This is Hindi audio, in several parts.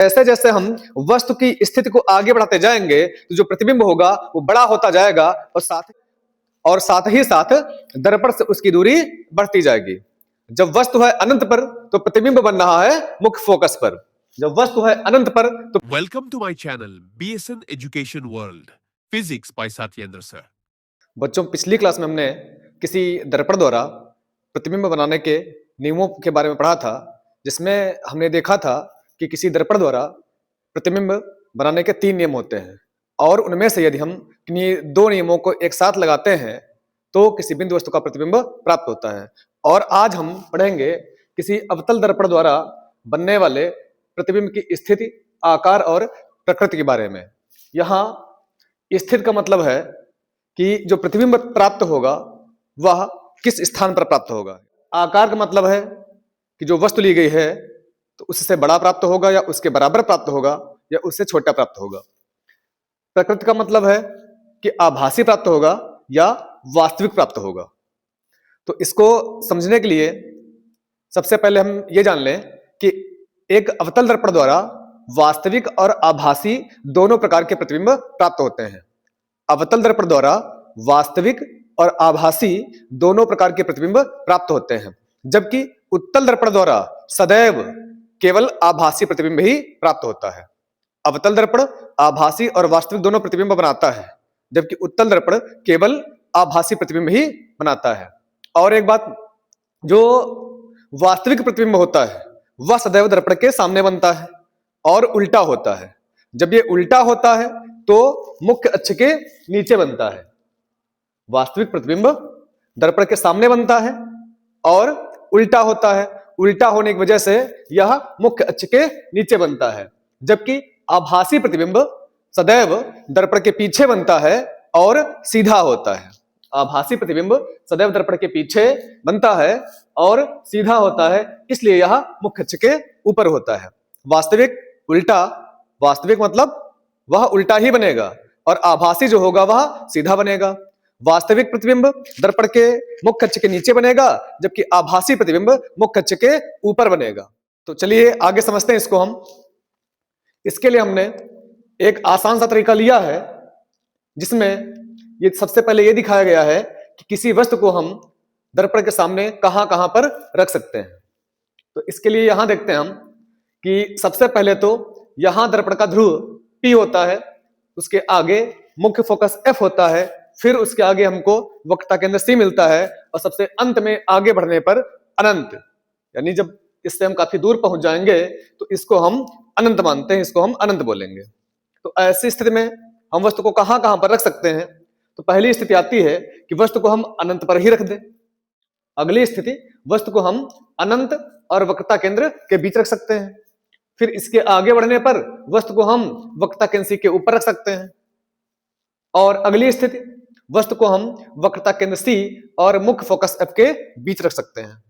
जैसे जैसे हम वस्तु की स्थिति को आगे बढ़ाते जाएंगे तो जो प्रतिबिंब होगा वो बड़ा होता जाएगा और साथ ही साथ दर्पण से उसकी दूरी बढ़ती जाएगी। जब वस्तु है अनंत पर तो प्रतिबिंब बन रहा है मुख्य फोकस पर। जब वस्तु है अनंत पर तो Welcome to my channel BSN Education World Physics by Satyendra sir. बच्चों, पिछली क्लास में हमने किसी दर्पण द्वारा प्रतिबिंब बनाने के नियमों के बारे में पढ़ा था, जिसमें हमने देखा था कि किसी दर्पण द्वारा प्रतिबिंब बनाने के 3 नियम होते हैं और उनमें से यदि हम किन्हीं 2 नियमों को एक साथ लगाते हैं तो किसी बिंदु वस्तु का प्रतिबिंब प्राप्त होता है। और आज हम पढ़ेंगे किसी अवतल दर्पण द्वारा बनने वाले प्रतिबिंब की स्थिति, आकार और प्रकृति के बारे में। यहाँ स्थिति का मतलब है कि जो प्रतिबिंब प्राप्त होगा वह किस स्थान पर प्राप्त होगा। आकार का मतलब है कि जो वस्तु ली गई है तो उससे बड़ा प्राप्त होगा या उसके बराबर प्राप्त होगा या उससे छोटा प्राप्त होगा। प्रकृति का मतलब है कि आभासी प्राप्त होगा या वास्तविक प्राप्त होगा। तो इसको समझने के लिए सबसे पहले हम ये जान लें कि एक अवतल दर्पण द्वारा वास्तविक और आभासी दोनों प्रकार के प्रतिबिंब प्राप्त होते हैं। अवतल दर्पण द्वारा वास्तविक और आभासी दोनों प्रकार के प्रतिबिंब प्राप्त होते हैं, जबकि उत्तल दर्पण द्वारा सदैव केवल आभासी प्रतिबिंब ही प्राप्त होता है। अवतल दर्पण आभासी और वास्तविक दोनों प्रतिबिंब बनाता है, जबकि उत्तल दर्पण केवल आभासी प्रतिबिंब ही बनाता है। और एक बात, जो वास्तविक प्रतिबिंब होता है वह सदैव दर्पण के सामने बनता है और उल्टा होता है। जब ये उल्टा होता है तो मुख्य अक्ष के नीचे बनता है। वास्तविक प्रतिबिंब दर्पण के सामने बनता है और उल्टा होता है। उल्टा होने की वजह से यह मुख्य अक्ष के नीचे बनता है, जबकि आभासी प्रतिबिंब सदैव दर्पण के पीछे बनता है और सीधा होता है। आभासी प्रतिबिंब सदैव दर्पण के पीछे बनता है और सीधा होता है, इसलिए यह मुख्य अक्ष के ऊपर होता है। वास्तविक उल्टा, वास्तविक मतलब वह उल्टा ही बनेगा और आभासी जो होगा वह सीधा बनेगा। वास्तविक प्रतिबिंब दर्पण के मुख्य अक्ष के नीचे बनेगा, जबकि आभासी प्रतिबिंब मुख्य अक्ष के ऊपर बनेगा। तो चलिए आगे समझते हैं इसको हम। इसके लिए हमने एक आसान सा तरीका लिया है, जिसमें ये सबसे पहले ये दिखाया गया है कि किसी वस्तु को हम दर्पण के सामने कहां कहां पर रख सकते हैं। तो इसके लिए यहां देखते हैं हम कि सबसे पहले तो यहां दर्पण का ध्रुव P होता है, उसके आगे मुख्य फोकस F होता है, फिर उसके आगे हमको वक्रता केंद्र C मिलता है और सबसे अंत में आगे बढ़ने पर अनंत, यानी जब इससे हम काफी दूर पहुंच जाएंगे तो इसको हम अनंत मानते हैं, इसको हम अनंत बोलेंगे। तो ऐसी स्थिति में हम वस्तु को कहां कहां पर रख सकते हैं। तो पहली स्थिति आती है कि वस्तु को हम अनंत पर ही रख दें। अगली स्थिति, वस्तु को हम अनंत और वक्रता केंद्र के बीच रख सकते हैं। फिर इसके आगे बढ़ने पर वस्तु को हम वक्रता केंद्र C के ऊपर रख सकते हैं। और अगली स्थिति, वस्तु को हम वक्रता केंद्र C और मुख्य फोकस F के बीच रख सकते हैं।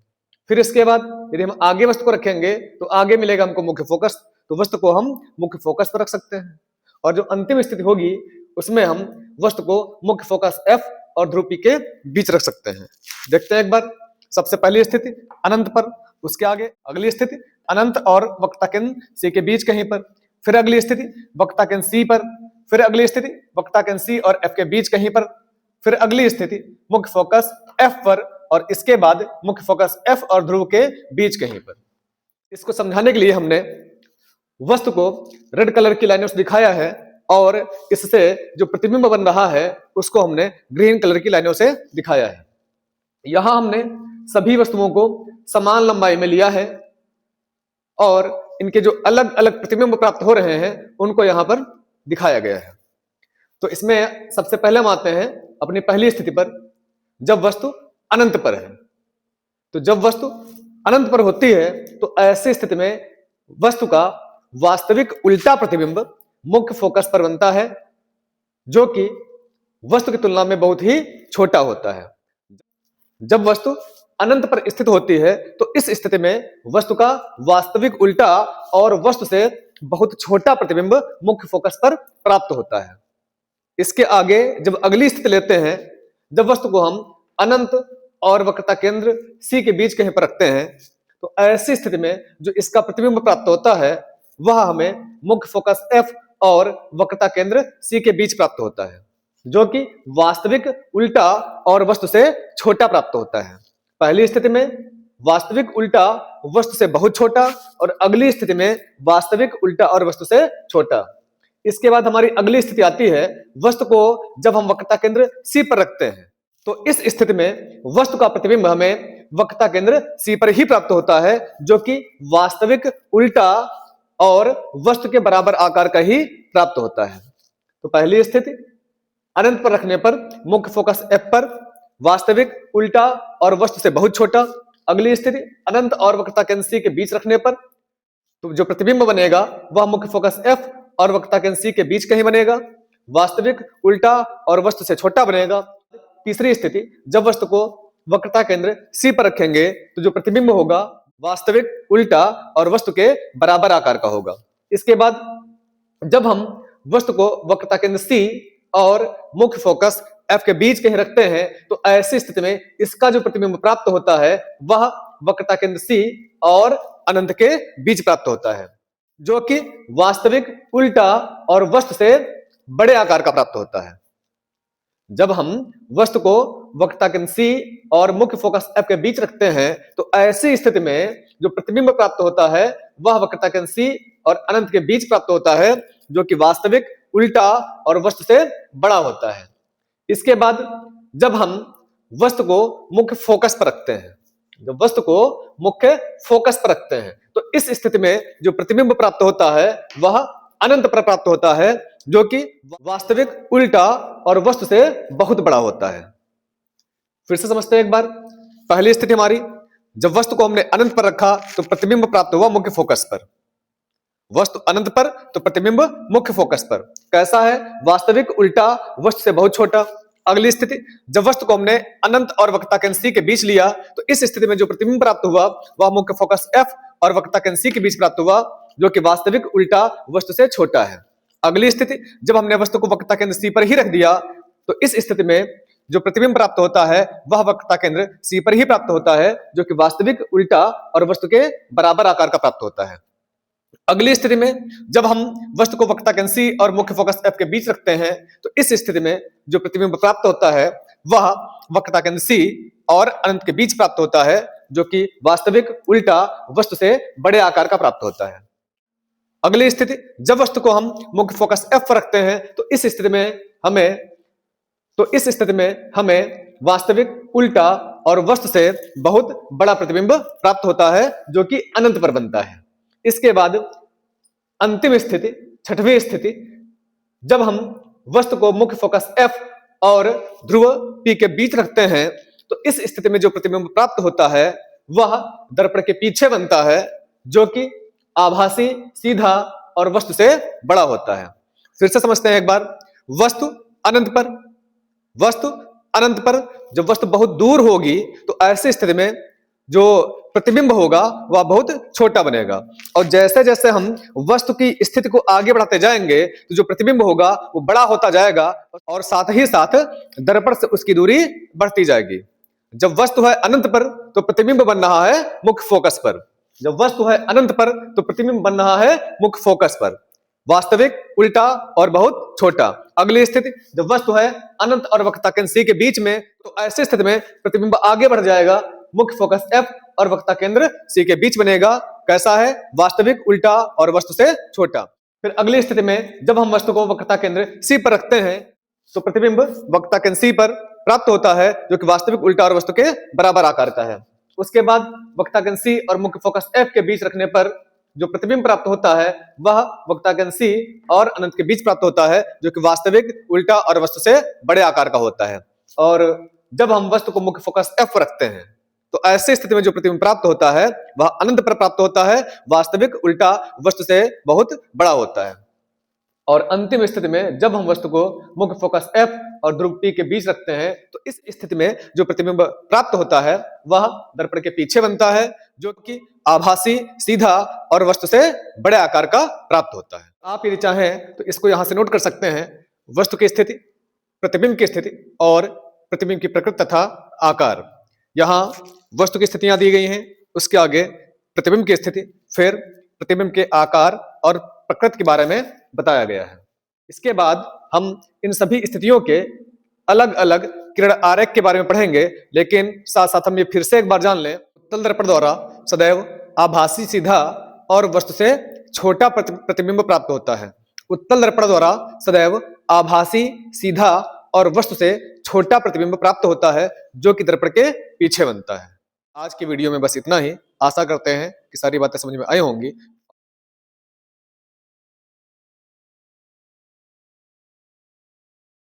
फिर इसके बाद यदि हम आगे वस्तु को रखेंगे तो आगे मिलेगा हमको मुख्य फोकस, तो वस्तु को हम मुख्य फोकस पर रख सकते हैं। और जो अंतिम स्थिति होगी उसमें हम वस्तु को मुख्य फोकस F और ध्रुव P के बीच रख सकते हैं। देखते हैं एक बार। सबसे पहली स्थिति अनंत पर, उसके आगे अगली स्थिति अनंत और वक्रता केंद्र C के बीच कहीं पर, फिर अगली स्थिति वक्रता केंद्र C पर, फिर अगली स्थिति वक्रता केंद्र C और F के बीच कहीं पर, फिर अगली स्थिति मुख्य फोकस F पर और इसके बाद मुख्य फोकस F और ध्रुव के बीच कहीं पर। इसको समझाने के लिए हमने वस्तु को रेड कलर की लाइनों से दिखाया है और इससे जो प्रतिबिंब बन रहा है उसको हमने ग्रीन कलर की लाइनों से दिखाया है। यहां हमने सभी वस्तुओं को समान लंबाई में लिया है और इनके जो अलग अलग प्रतिबिंब प्राप्त हो रहे हैं उनको यहां पर दिखाया गया है। तो इसमें सबसे पहले हम आते हैं अपनी पहली स्थिति पर, जब वस्तु अनंत पर है। तो जब वस्तु अनंत पर होती है तो ऐसी स्थिति में वस्तु का वास्तविक उल्टा प्रतिबिंब मुख्य फोकस पर बनता है, जो कि वस्तु की तुलना में बहुत ही छोटा होता है। जब वस्तु अनंत पर स्थित होती है तो इस स्थिति में वस्तु का वास्तविक उल्टा और वस्तु से बहुत छोटा प्रतिबिंब मुख्य फोकस पर प्राप्त होता है। इसके आगे जब अगली स्थिति लेते हैं, जब वस्तु को हम अनंत और वक्रता केंद्र C के बीच कहीं पर रखते हैं, तो ऐसी स्थिति में जो इसका प्रतिबिंब प्राप्त होता है वह हमें मुख्य फोकस F और वक्रता केंद्र C के बीच प्राप्त होता है, जो कि वास्तविक उल्टा और वस्तु से छोटा प्राप्त होता है। पहली स्थिति में वास्तविक उल्टा वस्तु से बहुत छोटा और अगली स्थिति में वास्तविक उल्टा और वस्तु से छोटा। इसके बाद हमारी अगली स्थिति आती है, वस्तु को जब हम वक्रता केंद्र C पर रखते हैं तो इस स्थिति में वस्तु का प्रतिबिंब हमें वक्रता केंद्र C पर ही प्राप्त होता है, जो कि वास्तविक उल्टा और वस्तु के बराबर आकार का ही प्राप्त होता है। तो पहली स्थिति अनंत पर रखने पर मुख्य फोकस F पर वास्तविक उल्टा और वस्तु से बहुत छोटा। अगली स्थिति अनंत और वक्रता केंद्र C के बीच रखने पर तो जो प्रतिबिंब बनेगा वह मुख्य फोकस F और वक्रता केंद्र C के बीच कहीं बनेगा, वास्तविक उल्टा और वस्तु से छोटा बनेगा। तीसरी स्थिति जब वस्तु को वक्रता केंद्र C पर रखेंगे तो जो प्रतिबिंब होगा वास्तविक उल्टा और वस्तु के बराबर आकार का होगा। इसके बाद जब हम वस्तु को वक्रता केंद्र C और मुख्य फोकस F के बीच कहीं रखते हैं तो ऐसी स्थिति में इसका जो प्रतिबिंब प्राप्त होता है वह वक्रता केंद्र C और अनंत के बीच प्राप्त होता है, जो कि वास्तविक उल्टा और वस्तु से बड़े आकार का प्राप्त होता है। जब हम वस्तु को वक्रता केंद्र C और मुख्य फोकस F के बीच रखते हैं तो ऐसी स्थिति में जो प्रतिबिंब प्राप्त होता है वह वक्रता केंद्र C और अनंत के बीच प्राप्त होता है, जो कि वास्तविक उल्टा और वस्तु से बड़ा होता है। इसके बाद जब हम वस्तु को मुख्य फोकस पर रखते हैं, जब वस्तु को मुख्य फोकस पर रखते हैं तो इस स्थिति में जो प्रतिबिंब प्राप्त होता है वह अनंत पर प्राप्त होता है, जो कि वास्तविक उल्टा और वस्तु से बहुत बड़ा होता है। फिर से समझते हैं एक बार। पहली स्थिति हमारी जब वस्तु को हमने अनंत पर रखा तो प्रतिबिंब प्राप्त हुआ मुख्य फोकस पर, वस्तु अनंत पर तो प्रतिबिंब मुख्य फोकस पर। कैसा है? वास्तविक उल्टा वस्तु से बहुत छोटा। अगली स्थिति जब वस्तु को हमने अनंत और वक्रता केंद्र C के बीच लिया तो इस स्थिति में जो प्रतिबिंब प्राप्त हुआ वह मुख्य फोकस F और वक्रता केंद्र C के बीच प्राप्त हुआ, जो कि वास्तविक उल्टा वस्तु से छोटा है। अगली स्थिति जब हमने वस्तु को वक्रता केंद्र C पर ही रख दिया तो इस स्थिति में जो प्रतिबिंब प्राप्त होता है वह वक्रता केंद्र C पर ही प्राप्त होता है, जो कि वास्तविक उल्टा और वस्तु के बराबर आकार का प्राप्त होता है। अगली स्थिति में जब हम वस्तु को वक्रता केंद्र C और मुख्य फोकस F के बीच रखते हैं तो इस स्थिति में जो प्रतिबिंब प्राप्त होता है वह वक्रता केंद्र C और अनंत के बीच प्राप्त होता है, जो कि वास्तविक उल्टा वस्तु से बड़े आकार का प्राप्त होता है। अगली स्थिति जब वस्तु को हम मुख्य फोकस F पर रखते हैं तो इस स्थिति में हमें वास्तविक उल्टा और वस्तु से बहुत बड़ा प्रतिबिंब प्राप्त होता है, जो कि अनंत पर बनता है। इसके बाद अंतिम स्थिति छठवीं स्थिति जब हम वस्तु को मुख्य फोकस F और ध्रुव P के बीच रखते हैं तो इस स्थिति में जो प्रतिबिंब प्राप्त होता है वह दर्पण के पीछे बनता है, जो कि आभासी, सीधा और वस्तु से बड़ा होता है। फिर से समझते हैं एक बार। वस्तु अनंत पर जब वस्तु बहुत दूर होगी तो ऐसी स्थिति में जो प्रतिबिंब होगा वह बहुत छोटा बनेगा, और जैसे जैसे हम वस्तु की स्थिति को आगे बढ़ाते जाएंगे तो जो प्रतिबिंब होगा वो बड़ा होता जाएगा और साथ ही साथ दर्पण से उसकी दूरी बढ़ती जाएगी। जब वस्तु है अनंत पर तो प्रतिबिंब बन रहा है मुख्य फोकस पर, जब वस्तु है अनंत पर तो प्रतिबिंब बन रहा है मुख्य फोकस पर, वास्तविक उल्टा और बहुत छोटा। अगली स्थिति जब वस्तु है अनंत और वक्रता केंद्र C के बीच में तो ऐसी स्थिति में प्रतिबिंब आगे बढ़ जाएगा, मुख्य फोकस F और वक्रता केंद्र C के बीच बनेगा। कैसा है? वास्तविक उल्टा और वस्तु से छोटा। फिर अगली स्थिति में जब हम वस्तु को वक्रता केंद्र C पर रखते हैं तो प्रतिबिंब वक्रता केंद्र C पर प्राप्त होता है, जो कि वास्तविक उल्टा और वस्तु के बराबर आकार का है। उसके बाद वक्रता केंद्र C और मुख्य फोकस F के बीच रखने पर जो प्रतिबिंब प्राप्त होता है वह वक्रता केंद्र C और अनंत के बीच प्राप्त होता है, जो कि वास्तविक उल्टा और वस्तु से बड़े आकार का होता है। और जब हम वस्तु को मुख्य फोकस F पर रखते हैं तो ऐसी स्थिति में जो प्रतिबिंब प्राप्त होता है वह अनंत पर प्राप्त होता है, वास्तविक उल्टा वस्तु से बहुत बड़ा होता है। और अंतिम स्थिति में जब हम वस्तु को मुख्य फोकस F और ध्रुव P के बीच रखते हैं तो इस स्थिति में जो प्रतिबिंब प्राप्त होता है वह दर्पण के पीछे बनता है, जो कि आभासी, सीधा और वस्तु से बड़े आकार का प्राप्त होता है। आप यदि चाहें तो इसको यहां से नोट कर सकते हैं। वस्तु की स्थिति, प्रतिबिंब की स्थिति और प्रतिबिंब की प्रकृति तथा आकार। यहाँ वस्तु की स्थितियां दी गई हैं, उसके आगे प्रतिबिंब की स्थिति, फिर प्रतिबिंब के आकार और प्रकृति के बारे में बताया गया है। इसके बाद हम इन सभी स्थितियों के अलग अलग किरण आरेख के बारे में पढ़ेंगे, लेकिन साथ साथ हम ये फिर से एक बार जान लें, उत्तल दर्पण द्वारा सदैव आभासी सीधा और वस्तु से छोटा प्रतिबिंब प्राप्त होता है। उत्तल दर्पण द्वारा सदैव आभासी सीधा और वस्तु से छोटा प्रतिबिंब प्राप्त होता है, जो कि दर्पण के पीछे बनता है। आज की वीडियो में बस इतना ही। आशा करते हैं कि सारी बातें समझ में आई होंगी।